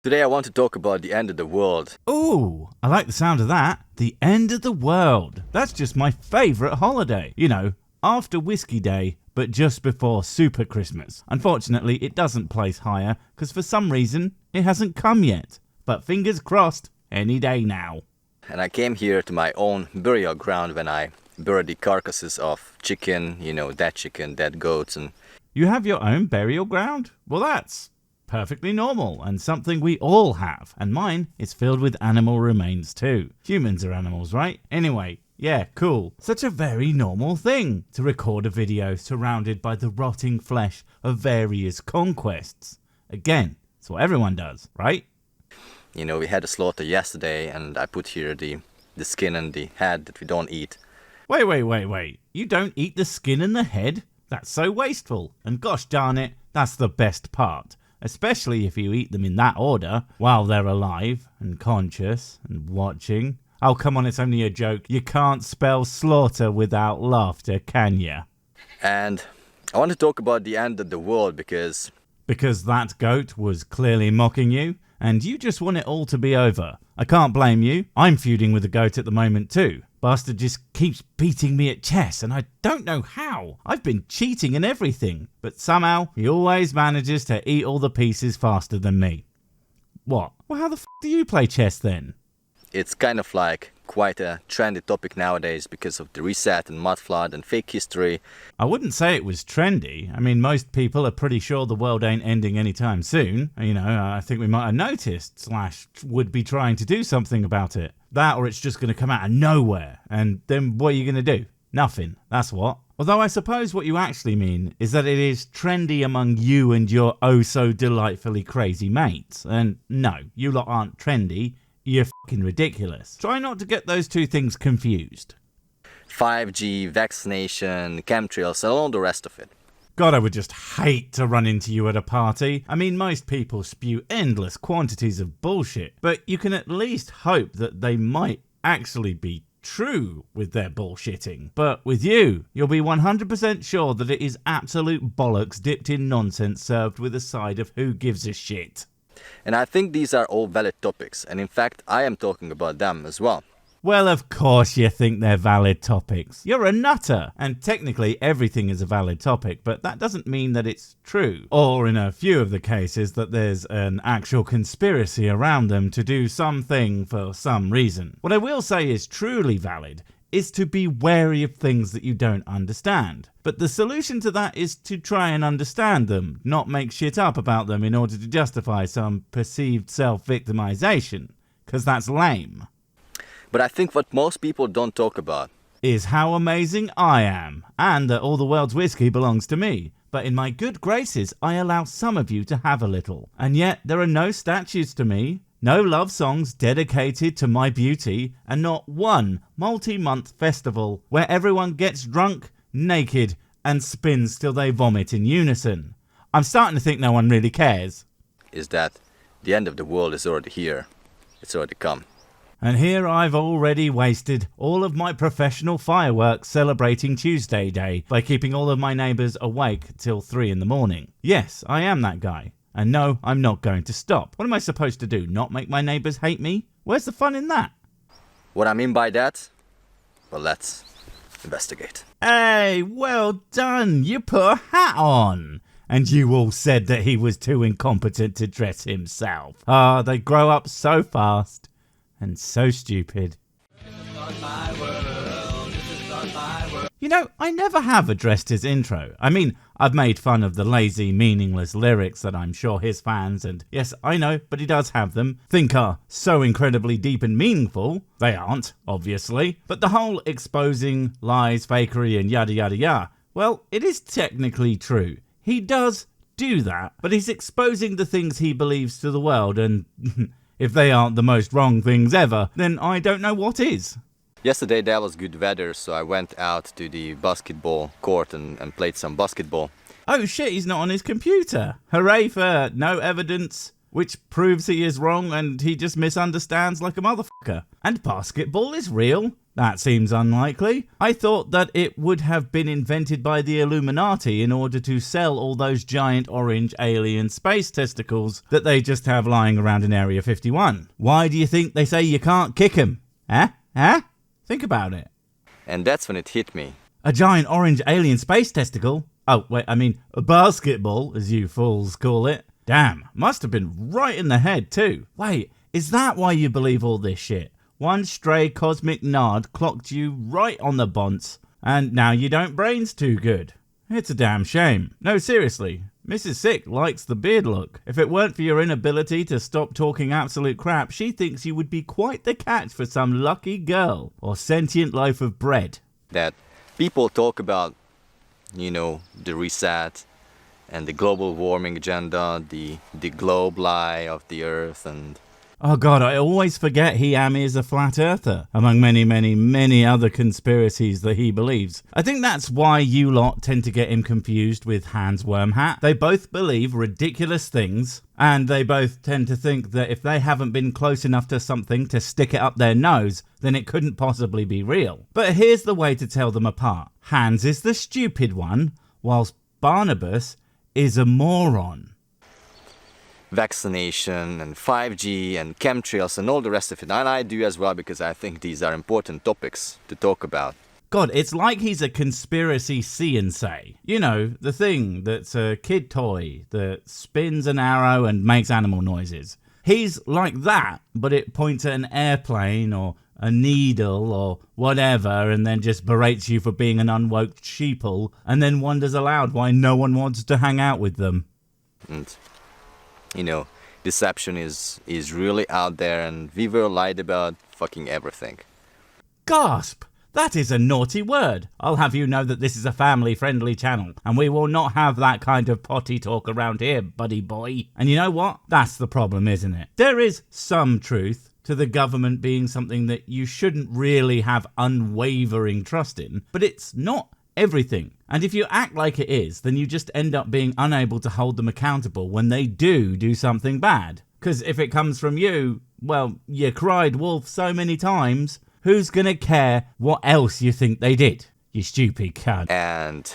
Today I want to talk about the end of the world. Ooh, I like the sound of that. The end of the world. That's just my favourite holiday. You know, after Whiskey Day, but just before Super Christmas. Unfortunately, it doesn't place higher, because for some reason, it hasn't come yet. But fingers crossed, any day now. And I came here to my own burial ground when I buried the carcasses of chicken, dead goats and... You have your own burial ground? Well, that's perfectly normal and something we all have. And mine is filled with animal remains too. Humans are animals, right? Anyway, yeah, cool. Such a very normal thing to record a video surrounded by the rotting flesh of various conquests. Again, it's what everyone does, right? You know, we had a slaughter yesterday and I put here the skin and the head that we don't eat. Wait. You don't eat the skin and the head? That's so wasteful. And gosh darn it, that's the best part. Especially if you eat them in that order, while they're alive and conscious and watching. Oh, come on, it's only a joke. You can't spell slaughter without laughter, can ya? And I want to talk about the end of the world because... Because that goat was clearly mocking you, and you just want it all to be over. I can't blame you. I'm feuding with the goat at the moment too. Bastard just keeps beating me at chess, and I don't know how. I've been cheating and everything, but somehow he always manages to eat all the pieces faster than me. What? Well, how the f*** do you play chess then? It's kind of like quite a trendy topic nowadays because of the reset and mudflood and fake history. I wouldn't say it was trendy. I mean, most people are pretty sure the world ain't ending anytime soon. You know, I think we might have noticed / would be trying to do something about it. That or it's just going to come out of nowhere. And then what are you going to do? Nothing. That's what. Although I suppose what you actually mean is that it is trendy among you and your oh so delightfully crazy mates. And no, you lot aren't trendy. You're fucking ridiculous. Try not to get those two things confused. 5G, vaccination, chemtrails, and all the rest of it. God, I would just hate to run into you at a party. I mean, most people spew endless quantities of bullshit, but you can at least hope that they might actually be true with their bullshitting. But with you, you'll be 100% sure that it is absolute bollocks dipped in nonsense served with a side of who gives a shit. And I think these are all valid topics, and in fact, I am talking about them as well. Well, of course you think they're valid topics. You're a nutter. And technically everything is a valid topic, but that doesn't mean that it's true. Or in a few of the cases that there's an actual conspiracy around them to do something for some reason. What I will say is truly valid is to be wary of things that you don't understand. But the solution to that is to try and understand them, not make shit up about them in order to justify some perceived self-victimization, because that's lame. But I think what most people don't talk about is how amazing I am, and that all the world's whiskey belongs to me. But in my good graces, I allow some of you to have a little. And yet there are no statues to me, no love songs dedicated to my beauty, and not one multi-month festival where everyone gets drunk, naked, and spins till they vomit in unison. I'm starting to think no one really cares. Is that the end of the world is already here. It's already come. And here I've already wasted all of my professional fireworks celebrating Tuesday Day by keeping all of my neighbours awake till 3 in the morning. Yes, I am that guy. And no, I'm not going to stop. What am I supposed to do? Not make my neighbours hate me? Where's the fun in that? What I mean by that? Well, let's investigate. Hey, well done. You put a hat on. And you all said that he was too incompetent to dress himself. Ah, they grow up so fast. And so stupid. You know, I never have addressed his intro. I mean, I've made fun of the lazy, meaningless lyrics that I'm sure his fans, and yes, I know, but he does have them, think are so incredibly deep and meaningful. They aren't, obviously. But the whole exposing, lies, fakery, and yada yada yada, well, it is technically true. He does do that, but he's exposing the things he believes to the world, and if they aren't the most wrong things ever, then I don't know what is. Yesterday there was good weather, so I went out to the basketball court and played some basketball. Oh shit, he's not on his computer. Hooray for no evidence, which proves he is wrong and he just misunderstands like a motherfucker. And basketball is real. That seems unlikely. I thought that it would have been invented by the Illuminati in order to sell all those giant orange alien space testicles that they just have lying around in Area 51. Why do you think they say you can't kick 'em? Eh? Think about it. And that's when it hit me. A giant orange alien space testicle? Oh, wait, I mean a basketball, as you fools call it. Damn, must have been right in the head too. Wait, is that why you believe all this shit? One stray cosmic nod clocked you right on the bonce, and now you don't brains too good. It's a damn shame. No, seriously, Mrs. Sick likes the beard look. If it weren't for your inability to stop talking absolute crap, she thinks you would be quite the catch for some lucky girl or sentient loaf of bread. That people talk about, the reset and the global warming agenda, the globe lie of the earth, and... Oh God, I always forget He-Am is a flat earther, among many, many, many other conspiracies that he believes. I think that's why you lot tend to get him confused with Hans Wormhat. They both believe ridiculous things, and they both tend to think that if they haven't been close enough to something to stick it up their nose, then it couldn't possibly be real. But here's the way to tell them apart. Hans is the stupid one, whilst Barnabas is a moron. Vaccination and 5G and chemtrails and all the rest of it. And I do as well, because I think these are important topics to talk about. God, it's like he's a conspiracy see and say. You know, the thing that's a kid toy that spins an arrow and makes animal noises. He's like that, but it points at an airplane or a needle or whatever, and then just berates you for being an unwoke sheeple, and then wonders aloud why no one wants to hang out with them. And, deception is really out there, and we were lied about fucking everything. Gasp! That is a naughty word. I'll have you know that this is a family-friendly channel, and we will not have that kind of potty talk around here, buddy boy. And you know what? That's the problem, isn't it? There is some truth to the government being something that you shouldn't really have unwavering trust in, but it's not everything. And if you act like it is, then you just end up being unable to hold them accountable when they do something bad. Because if it comes from you, well, you cried wolf so many times, who's gonna care what else you think they did? You stupid cunt. And,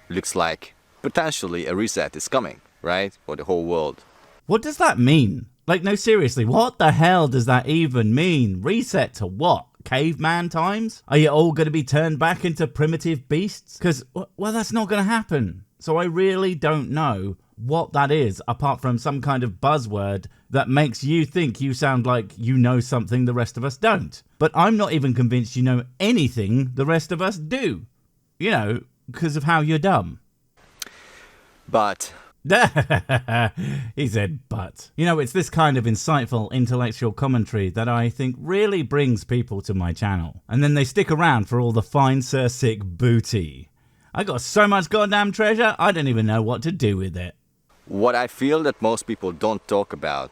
looks like potentially a reset is coming, right? For the whole world. What does that mean? Like, no, seriously, what the hell does that even mean? Reset to what? Caveman times? Are you all going to be turned back into primitive beasts? Because, well, that's not going to happen. So I really don't know what that is, apart from some kind of buzzword that makes you think you sound like you know something the rest of us don't. But I'm not even convinced you know anything the rest of us do. Because of how you're dumb. But... He said, but. It's this kind of insightful intellectual commentary that I think really brings people to my channel. And then they stick around for all the fine Sir Sick booty. I got so much goddamn treasure, I don't even know what to do with it. What I feel that most people don't talk about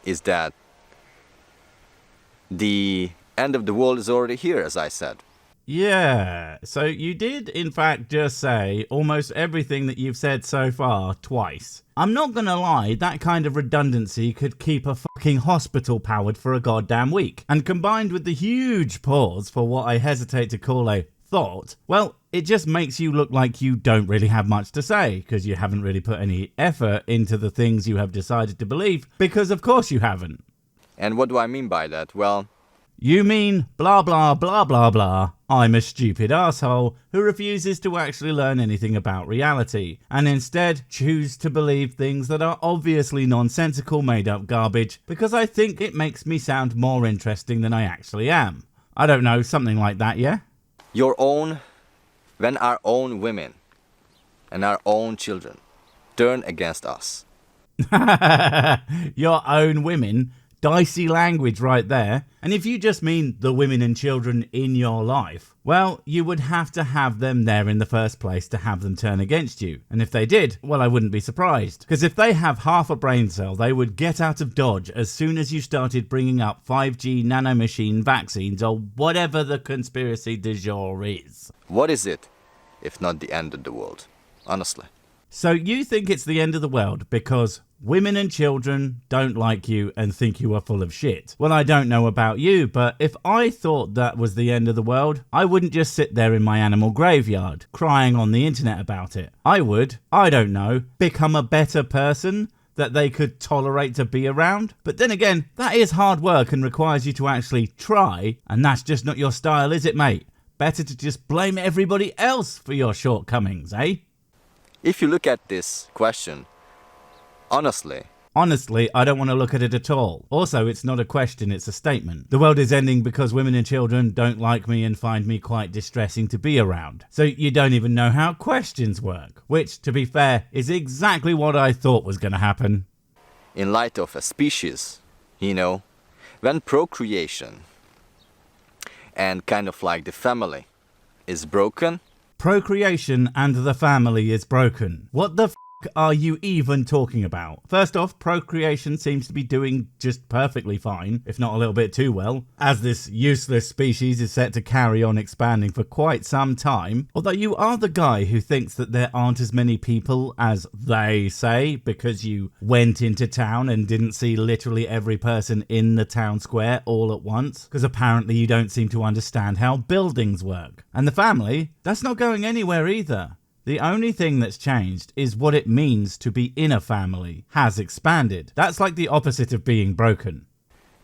is that the end of the world is already here, as I said. Yeah, so you did in fact just say almost everything that you've said so far twice. I'm not gonna lie, that kind of redundancy could keep a fucking hospital powered for a goddamn week. And combined with the huge pause for what I hesitate to call a thought, well, it just makes you look like you don't really have much to say, because you haven't really put any effort into the things you have decided to believe, because of course you haven't. And what do I mean by that? Well... You mean blah blah blah blah blah, I'm a stupid asshole who refuses to actually learn anything about reality, and instead choose to believe things that are obviously nonsensical made up garbage because I think it makes me sound more interesting than I actually am. I don't know, something like that, yeah? When our own women and our own children turn against us. Your own women? Dicey language right there. And if you just mean the women and children in your life, well, you would have to have them there in the first place to have them turn against you. And if they did, well, I wouldn't be surprised. Because if they have half a brain cell, they would get out of Dodge as soon as you started bringing up 5G nanomachine vaccines or whatever the conspiracy du jour is. What is it, if not the end of the world? Honestly. So you think it's the end of the world because women and children don't like you and think you are full of shit. Well, I don't know about you, but if I thought that was the end of the world, I wouldn't just sit there in my animal graveyard crying on the internet about it. I would, I don't know, become a better person that they could tolerate to be around. But then again, that is hard work and requires you to actually try, and that's just not your style, is it, mate? Better to just blame everybody else for your shortcomings, eh? If you look at this question, honestly, I don't want to look at it at all. Also, it's not a question, it's a statement. The world is ending because women and children don't like me and find me quite distressing to be around. So you don't even know how questions work, which, to be fair, is exactly what I thought was going to happen. in light of a species, when procreation and kind of like the family is broken. Procreation and the family is broken. What the are you even talking about? First off, procreation seems to be doing just perfectly fine, if not a little bit too well, as this useless species is set to carry on expanding for quite some time. Although you are the guy who thinks that there aren't as many people as they say because you went into town and didn't see literally every person in the town square all at once, because apparently you don't seem to understand how buildings work. And the family, that's not going anywhere either. The only thing that's changed is what it means to be in a family has expanded. That's like the opposite of being broken.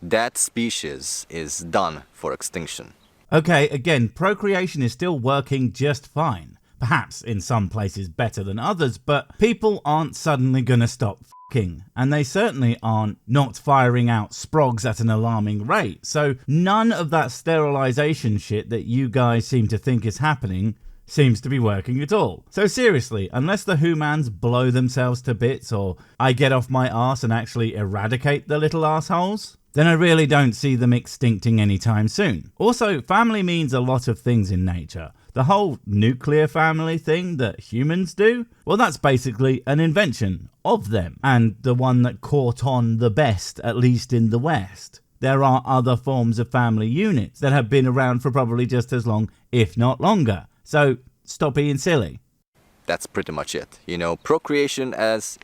That species is done for extinction. Okay, again, procreation is still working just fine. Perhaps in some places better than others, but people aren't suddenly gonna stop f***ing. And they certainly aren't not firing out sprogs at an alarming rate. So none of that sterilization shit that you guys seem to think is happening seems to be working at all. So seriously, unless the humans blow themselves to bits or I get off my arse and actually eradicate the little assholes, then I really don't see them extincting anytime soon. Also, family means a lot of things in nature. The whole nuclear family thing that humans do, well, that's basically an invention of them, and the one that caught on the best, at least in the West. There are other forms of family units that have been around for probably just as long, if not longer. So stop being silly. That's pretty much it. Procreation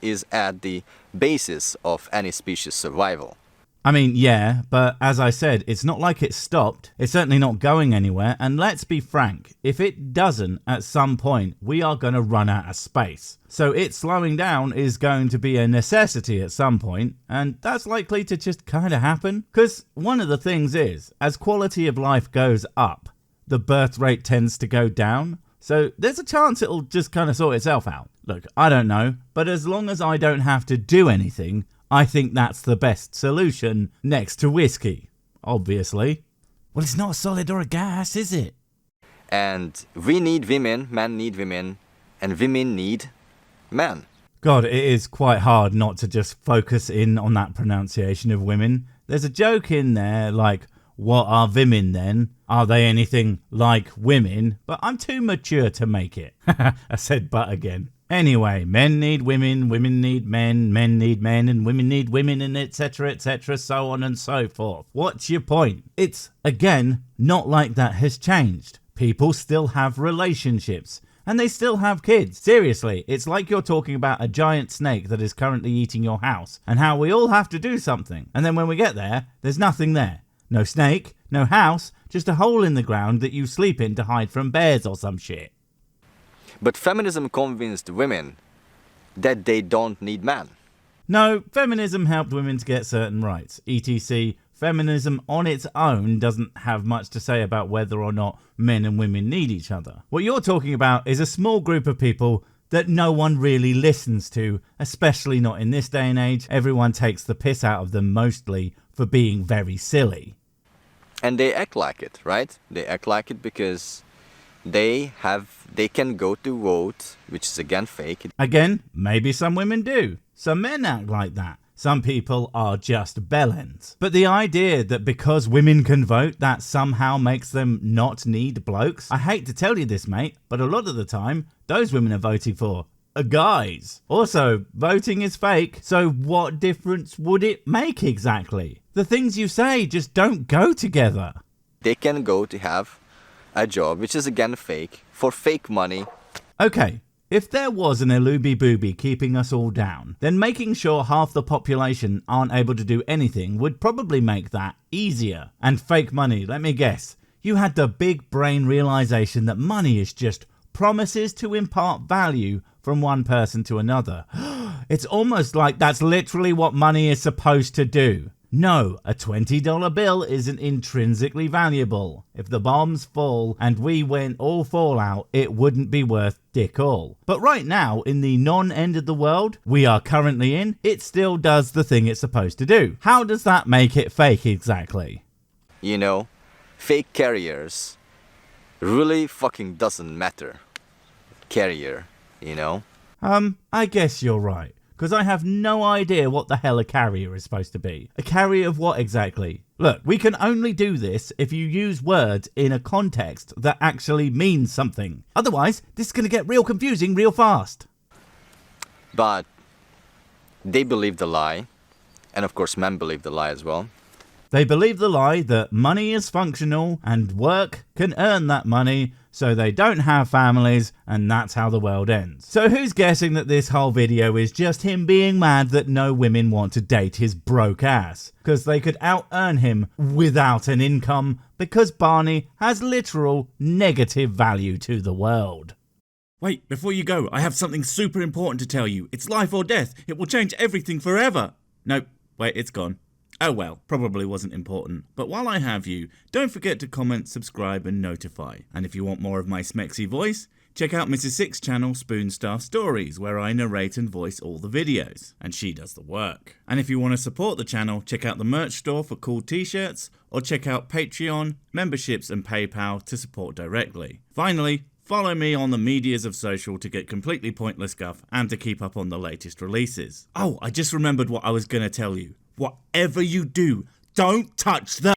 is at the basis of any species survival. I mean, yeah, but as I said, it's not like it's stopped. It's certainly not going anywhere. And let's be frank, if it doesn't, at some point, we are going to run out of space. So it slowing down is going to be a necessity at some point, and that's likely to just kind of happen. Because one of the things is, as quality of life goes up, the birth rate tends to go down. So there's a chance it'll just kind of sort itself out. Look, I don't know, but as long as I don't have to do anything, I think that's the best solution next to whiskey, obviously. Well, it's not a solid or a gas, is it? And we need women, men need women, and women need men. God, it is quite hard not to just focus in on that pronunciation of women. There's a joke in there like, what are women then? Are they anything like women? But I'm too mature to make it. I said but again. Anyway, men need women need men need men, and women need women, and etc, so on and so forth. What's your point? It's, again, not like that has changed. People still have relationships, and they still have kids. Seriously, it's like you're talking about a giant snake that is currently eating your house, and how we all have to do something. And then when we get there, there's nothing there. No snake, no house, just a hole in the ground that you sleep in to hide from bears or some shit. But feminism convinced women that they don't need men. No, feminism helped women to get certain rights. ETC, feminism on its own doesn't have much to say about whether or not men and women need each other. What you're talking about is a small group of people that no one really listens to, especially not in this day and age. Everyone takes the piss out of them mostly for being very silly. And they act like it, right? They act like it because they can go to vote, which is again fake. Again, maybe some women do. Some men act like that. Some people are just bellends. But the idea that because women can vote, that somehow makes them not need blokes. I hate to tell you this, mate, but a lot of the time, those women are voting for guys. Also, voting is fake, so what difference would it make exactly? The things you say just don't go together. They can go to have a job, which is again fake, for fake money. Okay, If there was an elubi booby keeping us all down, then making sure half the population aren't able to do anything would probably make that easier. And fake money, let me guess, you had the big brain realization that money is just promises to impart value from one person to another. It's almost like that's literally what money is supposed to do. No, a $20 bill isn't intrinsically valuable. If the bombs fall and we went all fallout, it wouldn't be worth dick all. But right now, in the non-end of the world we are currently in, it still does the thing it's supposed to do. How does that make it fake exactly? You know, fake carriers really fucking doesn't matter. Carrier, you know? I guess you're right. Because I have no idea what the hell a carrier is supposed to be. A carrier of what exactly? Look, we can only do this if you use words in a context that actually means something. Otherwise, this is going to get real confusing real fast. But they believe the lie. And of course, men believe the lie as well. They believe the lie that money is functional and work can earn that money, so they don't have families, and that's how the world ends. So who's guessing that this whole video is just him being mad that no women want to date his broke ass? Because they could out-earn him without an income, because Barney has literal negative value to the world. Wait, before you go, I have something super important to tell you. It's life or death. It will change everything forever. Nope, wait, it's gone. Oh well, probably wasn't important. But while I have you, don't forget to comment, subscribe and notify. And if you want more of my smexy voice, check out Mrs. Six's channel Spoonstaff Stories, where I narrate and voice all the videos, and she does the work. And if you want to support the channel, check out the merch store for cool t-shirts, or check out Patreon, memberships and PayPal to support directly. Finally, follow me on the medias of social to get completely pointless guff and to keep up on the latest releases. Oh, I just remembered what I was going to tell you. Whatever you do, don't touch the